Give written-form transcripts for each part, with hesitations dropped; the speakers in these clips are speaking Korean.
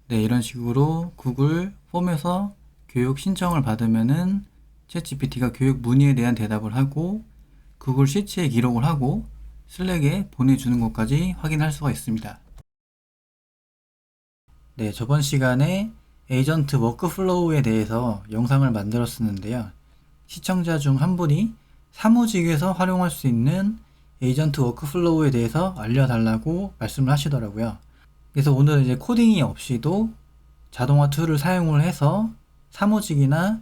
네, 이런 식으로 구글 폼에서 교육 신청을 받으면은 챗GPT가 교육 문의에 대한 대답을 하고 구글 시트에 기록을 하고 슬랙에 보내주는 것까지 확인할 수가 있습니다. 네, 저번 시간에 에이전트 워크플로우에 대해서 영상을 만들었었는데요. 시청자 중 한 분이 사무직에서 활용할 수 있는 에이전트 워크플로우에 대해서 알려달라고 말씀을 하시더라고요. 그래서 오늘은 이제 코딩이 없이도 자동화 툴을 사용을 해서 사무직이나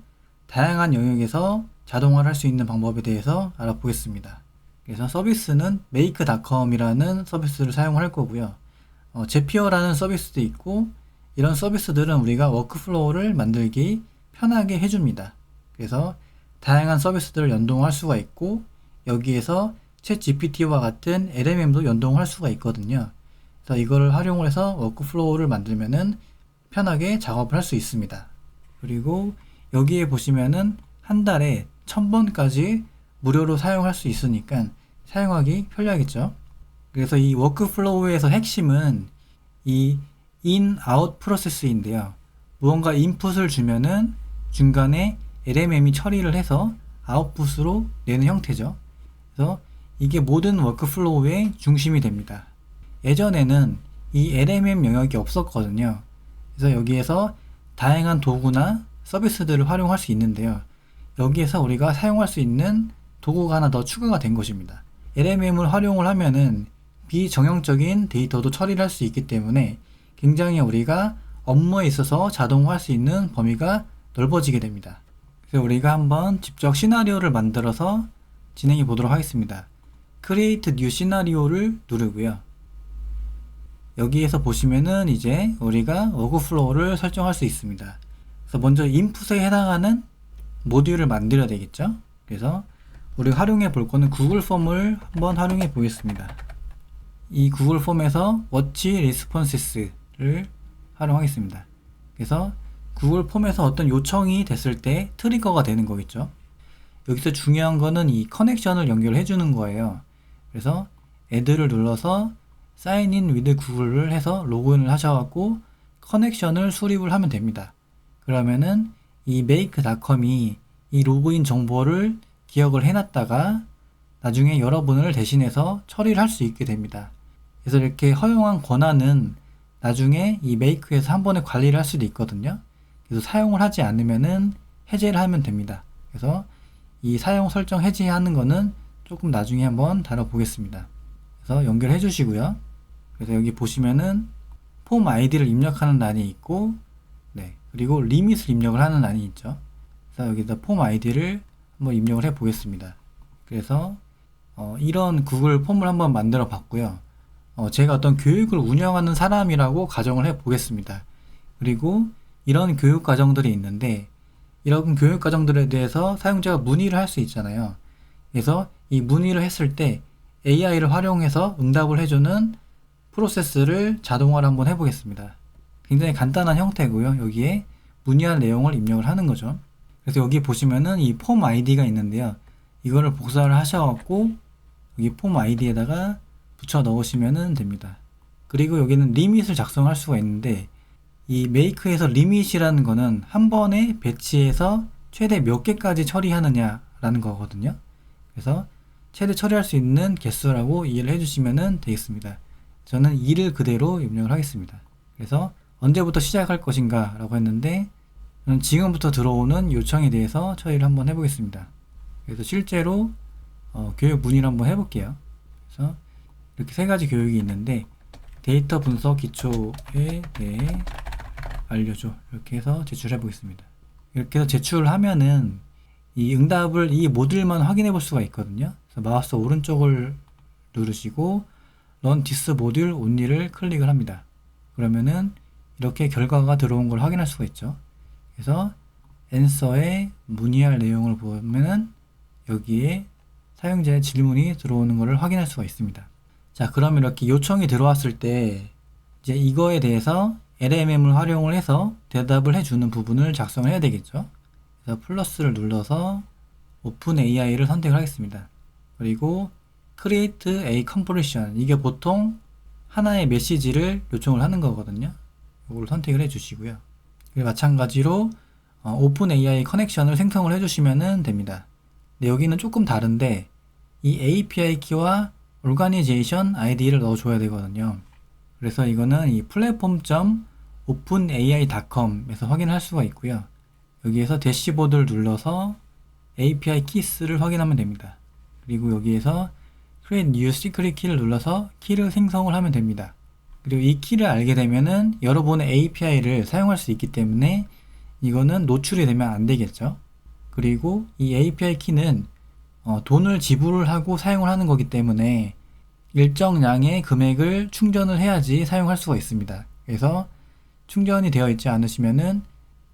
다양한 영역에서 자동화를 할 수 있는 방법에 대해서 알아보겠습니다. 그래서 서비스는 make.com이라는 서비스를 사용할 거고요. 제피어라는 서비스도 있고 이런 서비스들은 우리가 워크플로우를 만들기 편하게 해줍니다. 그래서 다양한 서비스들을 연동할 수가 있고 여기에서 챗 GPT와 같은 LMM도 연동할 수가 있거든요. 그래서 이거를 활용을 해서 워크플로우를 만들면은 편하게 작업을 할 수 있습니다. 그리고 여기에 보시면은 한 달에 1000번까지 무료로 사용할 수 있으니까 사용하기 편리하겠죠. 그래서 이 워크플로우에서 핵심은 이 in, out 프로세스인데요. 무언가 인풋을 주면은 중간에 LMM이 처리를 해서 아웃풋으로 내는 형태죠. 그래서 이게 모든 워크플로우의 중심이 됩니다. 예전에는 이 LMM 영역이 없었거든요. 그래서 여기에서 다양한 도구나 서비스들을 활용할 수 있는데요. 여기에서 우리가 사용할 수 있는 도구가 하나 더 추가가 된 것입니다. LMM을 활용을 하면은 비정형적인 데이터도 처리를 할 수 있기 때문에 굉장히 우리가 업무에 있어서 자동화할 수 있는 범위가 넓어지게 됩니다. 그래서 우리가 한번 직접 시나리오를 만들어서 진행해 보도록 하겠습니다. Create New 시나리오를 누르고요. 여기에서 보시면은 이제 우리가 워크플로우를 설정할 수 있습니다. 그래서 먼저 인풋에 해당하는 모듈을 만들어야 되겠죠. 그래서 우리가 활용해 볼 거는 구글 폼을 한번 활용해 보겠습니다. 이 구글 폼에서 Watch Responses를 활용하겠습니다. 그래서 구글 폼에서 어떤 요청이 됐을 때 트리거가 되는 거겠죠. 여기서 중요한 거는 이 커넥션을 연결해 주는 거예요. 그래서 add를 눌러서 sign in with 구글을 해서 로그인을 하셔갖고 커넥션을 수립을 하면 됩니다. 그러면은 이 make.com이 이 로그인 정보를 기억을 해놨다가 나중에 여러분을 대신해서 처리를 할 수 있게 됩니다. 그래서 이렇게 허용한 권한은 나중에 이 make에서 한 번에 관리를 할 수도 있거든요. 그래서 사용을 하지 않으면은 해제를 하면 됩니다. 그래서 이 사용 설정 해제하는 거는 조금 나중에 한번 다뤄보겠습니다. 그래서 연결해 주시고요. 그래서 여기 보시면은 폼 아이디를 입력하는 란이 있고, 네, 그리고 리밋을 입력을 하는 란이 있죠. 그래서 여기다 폼 아이디를 한번 입력을 해 보겠습니다. 그래서 이런 구글 폼을 한번 만들어 봤고요. 제가 어떤 교육을 운영하는 사람이라고 가정을 해 보겠습니다. 그리고 이런 교육 과정들이 있는데 이런 교육 과정들에 대해서 사용자가 문의를 할 수 있잖아요. 그래서 이 문의를 했을 때 AI를 활용해서 응답을 해주는 프로세스를 자동화를 한번 해보겠습니다. 굉장히 간단한 형태고요. 여기에 문의할 내용을 입력을 하는 거죠. 그래서 여기 보시면은 이 폼 아이디가 있는데요. 이거를 복사를 하셔갖고 여기 폼 아이디에다가 붙여 넣으시면 됩니다. 그리고 여기는 리밋을 작성할 수가 있는데 이 make에서 리밋이라는 거는 한 번에 배치해서 최대 몇 개까지 처리하느냐라는 거거든요. 그래서 최대 처리할 수 있는 개수라고 이해를 해주시면 되겠습니다. 저는 2를 그대로 입력을 하겠습니다. 그래서 언제부터 시작할 것인가 라고 했는데 저는 지금부터 들어오는 요청에 대해서 처리를 한번 해보겠습니다. 그래서 실제로 교육 문의를 한번 해볼게요. 그래서 이렇게 세 가지 교육이 있는데 데이터 분석 기초에 대해 알려줘. 이렇게 해서 제출해 보겠습니다. 이렇게 해서 제출을 하면은 이 응답을 이 모듈만 확인해 볼 수가 있거든요. 그래서 마우스 오른쪽을 누르시고 Run this module only를 클릭을 합니다. 그러면은 이렇게 결과가 들어온 걸 확인할 수가 있죠. 그래서 answer에 문의할 내용을 보면은 여기에 사용자의 질문이 들어오는 것을 확인할 수가 있습니다. 자, 그럼 이렇게 요청이 들어왔을 때 이제 이거에 대해서 LMM을 활용을 해서 대답을 해주는 부분을 작성을 해야 되겠죠. 그래서 플러스를 눌러서 오픈 AI를 선택을 하겠습니다. 그리고 create a completion, 이게 보통 하나의 메시지를 요청을 하는 거거든요. 이걸 선택을 해주시고요. 그리고 마찬가지로 오픈 AI 커넥션을 생성을 해주시면 됩니다. 근데 여기는 조금 다른데 이 API 키와 organization ID를 넣어줘야 되거든요. 그래서 이거는 이 platform.openai.com에서 확인할 수가 있고요. 여기에서 대시보드를 눌러서 API 키스를 확인하면 됩니다. 그리고 여기에서 create new secret key를 눌러서 키를 생성을 하면 됩니다. 그리고 이 키를 알게 되면은 여러분의 API를 사용할 수 있기 때문에 이거는 노출이 되면 안 되겠죠. 그리고 이 API 키는 돈을 지불을 하고 사용을 하는 거기 때문에 일정량의 금액을 충전을 해야지 사용할 수가 있습니다. 그래서 충전이 되어 있지 않으시면은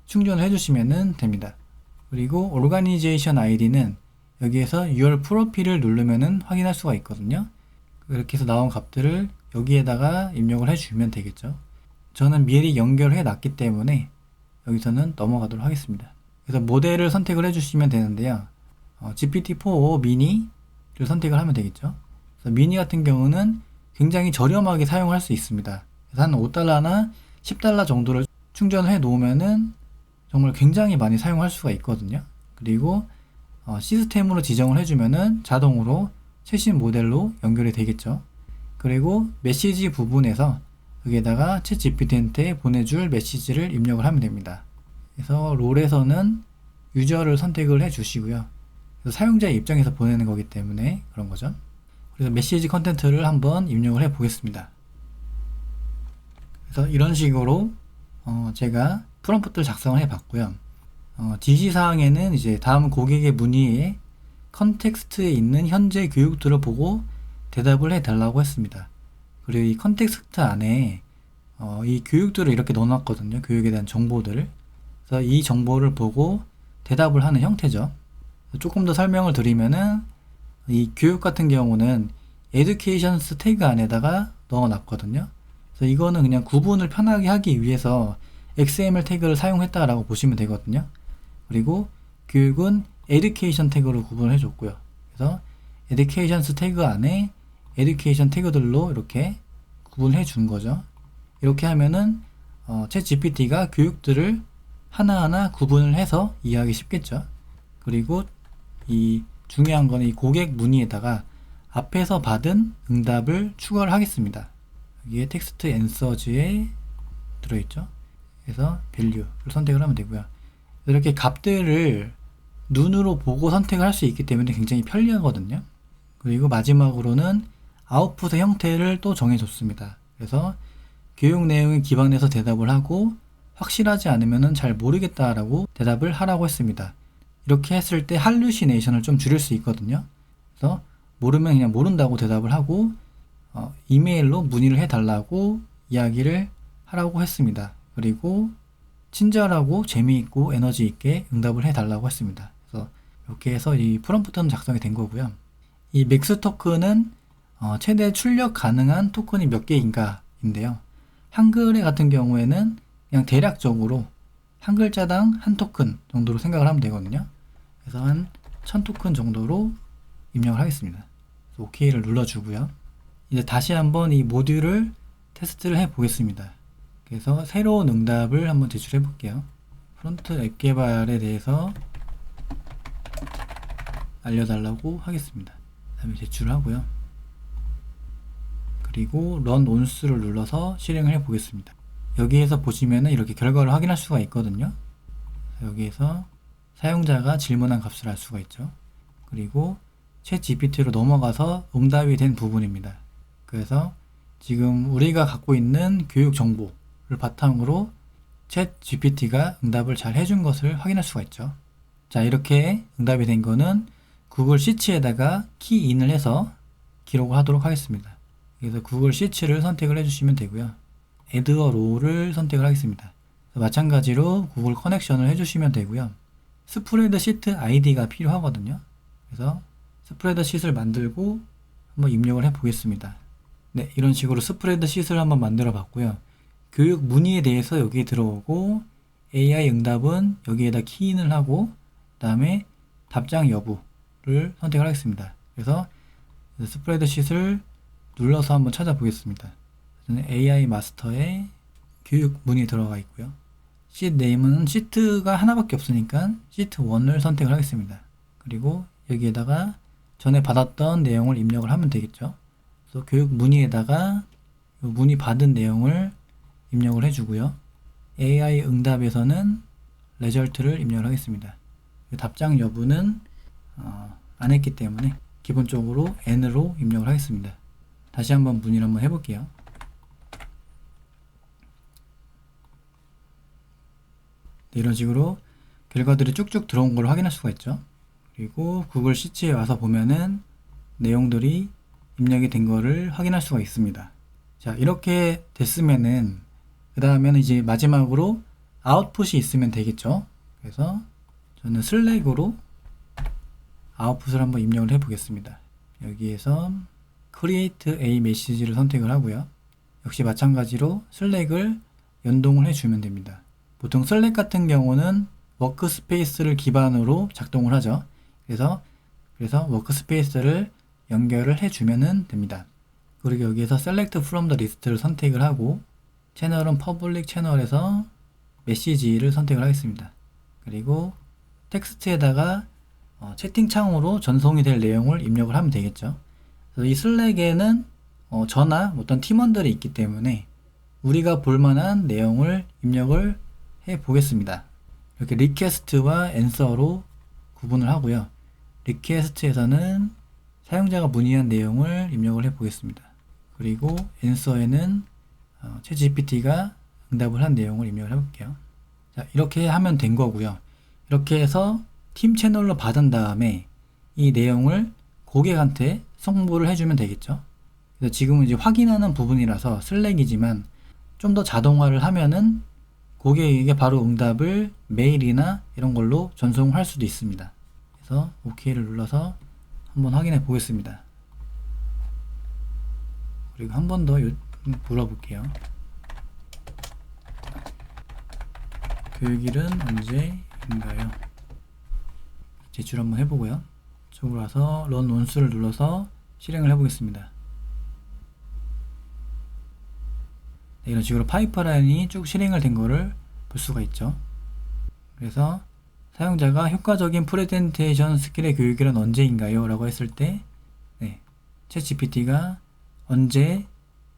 충전을 해주시면 됩니다. 그리고 Organization ID는 여기에서 Your Profil을 누르면은 확인할 수가 있거든요. 이렇게 해서 나온 값들을 여기에다가 입력을 해주면 되겠죠. 저는 미리 연결해 놨기 때문에 여기서는 넘어가도록 하겠습니다. 그래서 모델을 선택을 해주시면 되는데요. GPT-4 미니를 선택을 하면 되겠죠. 그래서 미니 같은 경우는 굉장히 저렴하게 사용할 수 있습니다. 그래서 한 $5나 $10 정도를 충전을 해 놓으면은 정말 굉장히 많이 사용할 수가 있거든요. 그리고 시스템으로 지정을 해주면은 자동으로 최신 모델로 연결이 되겠죠. 그리고 메시지 부분에서 여기에다가 챗 GPT한테 보내줄 메시지를 입력을 하면 됩니다. 그래서 롤에서는 유저를 선택을 해 주시고요. 그래서 사용자의 입장에서 보내는 거기 때문에 그런 거죠. 그래서 메시지 컨텐트를 한번 입력을 해 보겠습니다. 그래서 이런 식으로 제가 프롬프트를 작성을 해 봤고요. 지시사항에는 이제 다음 고객의 문의에 컨텍스트에 있는 현재 교육들을 보고 대답을 해 달라고 했습니다. 그리고 이 컨텍스트 안에 이 교육들을 이렇게 넣어놨거든요. 교육에 대한 정보들을. 그래서 이 정보를 보고 대답을 하는 형태죠. 조금 더 설명을 드리면은 이 교육 같은 경우는 educations 태그 안에다가 넣어놨거든요. 그래서 이거는 그냥 구분을 편하게 하기 위해서 XML 태그를 사용했다라고 보시면 되거든요. 그리고 교육은 education 태그로 구분을 해줬고요. 그래서 educations 태그 안에 education 태그들로 이렇게 구분해 준 거죠. 이렇게 하면은 챗 GPT가 교육들을 하나하나 구분을 해서 이해하기 쉽겠죠. 그리고 이 중요한 거는 이 고객 문의에다가 앞에서 받은 응답을 추가를 하겠습니다. 여기에 텍스트 앤서즈에 들어있죠. 그래서 value를 선택을 하면 되고요. 이렇게 값들을 눈으로 보고 선택을 할 수 있기 때문에 굉장히 편리하거든요. 그리고 마지막으로는 아웃풋의 형태를 또 정해줬습니다. 그래서 교육 내용에 기반해서 대답을 하고 확실하지 않으면 잘 모르겠다라고 대답을 하라고 했습니다. 이렇게 했을 때 할루시네이션을 좀 줄일 수 있거든요. 그래서 모르면 그냥 모른다고 대답을 하고 이메일로 문의를 해달라고 이야기를 하라고 했습니다. 그리고 친절하고 재미있고 에너지 있게 응답을 해달라고 했습니다. 그래서 이렇게 해서 이 프롬프트는 작성이 된 거고요. 이 맥스 토큰은 최대 출력 가능한 토큰이 몇 개인가 인데요. 한글에 같은 경우에는 그냥 대략적으로 한 글자당 한 토큰 정도로 생각을 하면 되거든요. 그래서 한 1000토큰 정도로 입력을 하겠습니다. 그래서 OK를 눌러주고요. 이제 다시 한번 이 모듈을 테스트를 해 보겠습니다. 그래서 새로운 응답을 한번 제출해 볼게요. 프론트 앱 개발에 대해서 알려달라고 하겠습니다. 다음에 제출하고요. 그리고 run once를 눌러서 실행을 해 보겠습니다. 여기에서 보시면은 이렇게 결과를 확인할 수가 있거든요. 여기에서 사용자가 질문한 값을 알 수가 있죠. 그리고 챗 GPT로 넘어가서 응답이 된 부분입니다. 그래서 지금 우리가 갖고 있는 교육 정보를 바탕으로 챗 GPT가 응답을 잘 해준 것을 확인할 수가 있죠. 자, 이렇게 응답이 된 거는 구글 시치에다가 키인을 해서 기록을 하도록 하겠습니다. 그래서 구글 시치를 선택을 해주시면 되고요. Add a row를 선택을 하겠습니다. 마찬가지로 구글 커넥션을 해주시면 되고요. 스프레드시트 아이디가 필요하거든요. 그래서 스프레드시트를 만들고 한번 입력을 해 보겠습니다. 네, 이런 식으로 스프레드시트를 한번 만들어 봤고요. 교육 문의에 대해서 여기에 들어오고 AI 응답은 여기에다 키인을 하고 그 다음에 답장 여부를 선택을 하겠습니다. 그래서 스프레드시트를 눌러서 한번 찾아보겠습니다. 저는 AI 마스터에 교육 문이 들어가 있고요. 시트 네임은 시트가 하나밖에 없으니까 시트 1을 선택을 하겠습니다. 그리고 여기에다가 전에 받았던 내용을 입력을 하면 되겠죠. 그래서 교육 문의에다가 문의 받은 내용을 입력을 해주고요. AI 응답에서는 레저트를 입력을 하겠습니다. 답장 여부는 안 했기 때문에 기본적으로 N으로 입력을 하겠습니다. 다시 한번 문의를 한번 해볼게요. 네, 이런 식으로 결과들이 쭉쭉 들어온 걸 확인할 수가 있죠. 그리고 구글 시트에 와서 보면은 내용들이 입력이 된 거를 확인할 수가 있습니다. 자, 이렇게 됐으면은 그 다음에는 이제 마지막으로 아웃풋이 있으면 되겠죠. 그래서 저는 슬랙으로 아웃풋을 한번 입력을 해 보겠습니다. 여기에서 create a message를 선택을 하고요. 역시 마찬가지로 슬랙을 연동을 해주면 됩니다. 보통 슬랙 같은 경우는 워크스페이스를 기반으로 작동을 하죠. 그래서 워크스페이스를 연결을 해주면 됩니다. 그리고 여기에서 select from the list를 선택을 하고 채널은 public 채널에서 메시지를 선택을 하겠습니다. 그리고 텍스트에다가 채팅창으로 전송이 될 내용을 입력을 하면 되겠죠. 그래서 이 슬랙에는 저나 어떤 팀원들이 있기 때문에 우리가 볼만한 내용을 입력을 해 보겠습니다. 이렇게 리퀘스트와 앤서로 구분을 하고요. 리퀘스트에서는 사용자가 문의한 내용을 입력을 해 보겠습니다. 그리고 앤서에는 챗GPT가 응답을 한 내용을 입력을 해 볼게요. 자, 이렇게 하면 된 거고요. 이렇게 해서 팀 채널로 받은 다음에 이 내용을 고객한테 송부를 해주면 되겠죠. 그래서 지금은 이제 확인하는 부분이라서 슬랙이지만 좀 더 자동화를 하면은 고객에게 바로 응답을 메일이나 이런 걸로 전송할 수도 있습니다. 그래서 OK를 눌러서 한번 확인해 보겠습니다. 그리고 한 번 더 물어볼게요. 교육일은 언제인가요? 제출 한번 해보고요. 이쪽으로 와서 런 원수를 눌러서 실행을 해보겠습니다. 네, 이런 식으로 파이프라인이 쭉 실행을 된 거를 볼 수가 있죠. 그래서 사용자가 효과적인 프레젠테이션 스킬의 교육일은 언제인가요? 라고 했을 때 챗GPT가 언제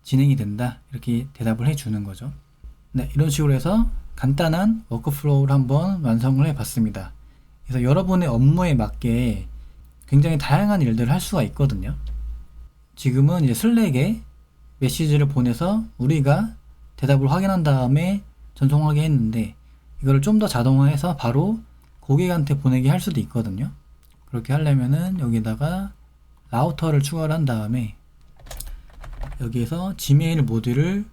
진행이 된다 이렇게 대답을 해주는 거죠. 네, 이런 식으로 해서 간단한 워크플로우를 한번 완성을 해봤습니다. 그래서 여러분의 업무에 맞게 굉장히 다양한 일들을 할 수가 있거든요. 지금은 이제 슬랙에 메시지를 보내서 우리가 대답을 확인한 다음에 전송하게 했는데 이거를 좀 더 자동화해서 바로 고객한테 보내게 할 수도 있거든요. 그렇게 하려면은 여기다가 라우터를 추가를 한 다음에 여기에서 지메일 모듈을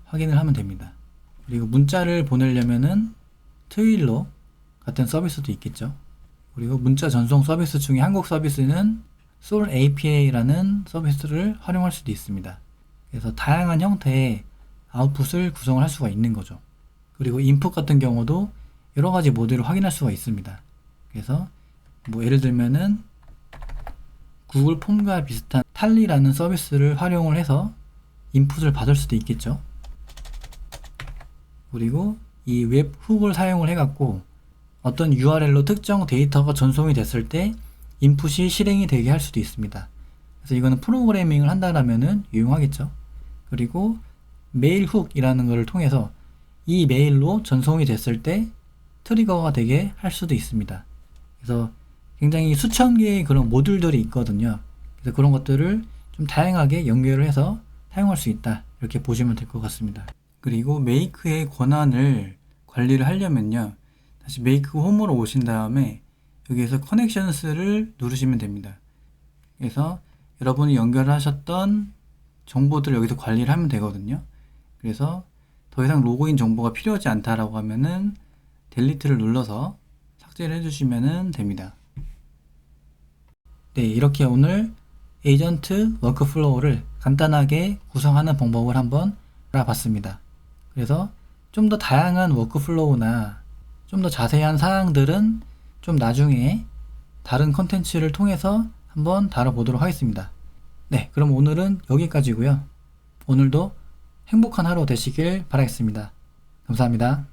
확인을 하면 됩니다. 그리고 문자를 보내려면은 트윌러 같은 서비스도 있겠죠. 그리고 문자 전송 서비스 중에 한국 서비스는 Soul API라는 서비스를 활용할 수도 있습니다. 그래서 다양한 형태의 아웃풋을 구성을 할 수가 있는 거죠. 그리고 인풋 같은 경우도 여러 가지 모듈을 확인할 수가 있습니다. 그래서 뭐 예를 들면은 구글 폼과 비슷한 탈리라는 서비스를 활용을 해서 인풋을 받을 수도 있겠죠. 그리고 이 웹 훅을 사용을 해갖고 어떤 URL로 특정 데이터가 전송이 됐을 때 인풋이 실행이 되게 할 수도 있습니다. 그래서 이거는 프로그래밍을 한다라면은 유용하겠죠. 그리고 메일 훅이라는 것을 통해서 이 메일로 전송이 됐을 때 트리거가 되게 할 수도 있습니다. 그래서 굉장히 수천 개의 그런 모듈들이 있거든요. 그래서 그런 것들을 좀 다양하게 연결을 해서 사용할 수 있다. 이렇게 보시면 될 것 같습니다. 그리고 메이크의 권한을 관리를 하려면요. 다시 메이크 홈으로 오신 다음에 여기에서 커넥션스를 누르시면 됩니다. 그래서 여러분이 연결하셨던 정보들을 여기서 관리를 하면 되거든요. 그래서 더 이상 로그인 정보가 필요하지 않다라고 하면은 델리트를 눌러서 삭제를 해주시면 됩니다. 네, 이렇게 오늘 에이전트 워크플로우를 간단하게 구성하는 방법을 한번 알아봤습니다. 그래서 좀 더 다양한 워크플로우나 좀 더 자세한 사항들은 좀 나중에 다른 컨텐츠를 통해서 한번 다뤄보도록 하겠습니다. 네, 그럼 오늘은 여기까지고요. 오늘도 행복한 하루 되시길 바라겠습니다. 감사합니다.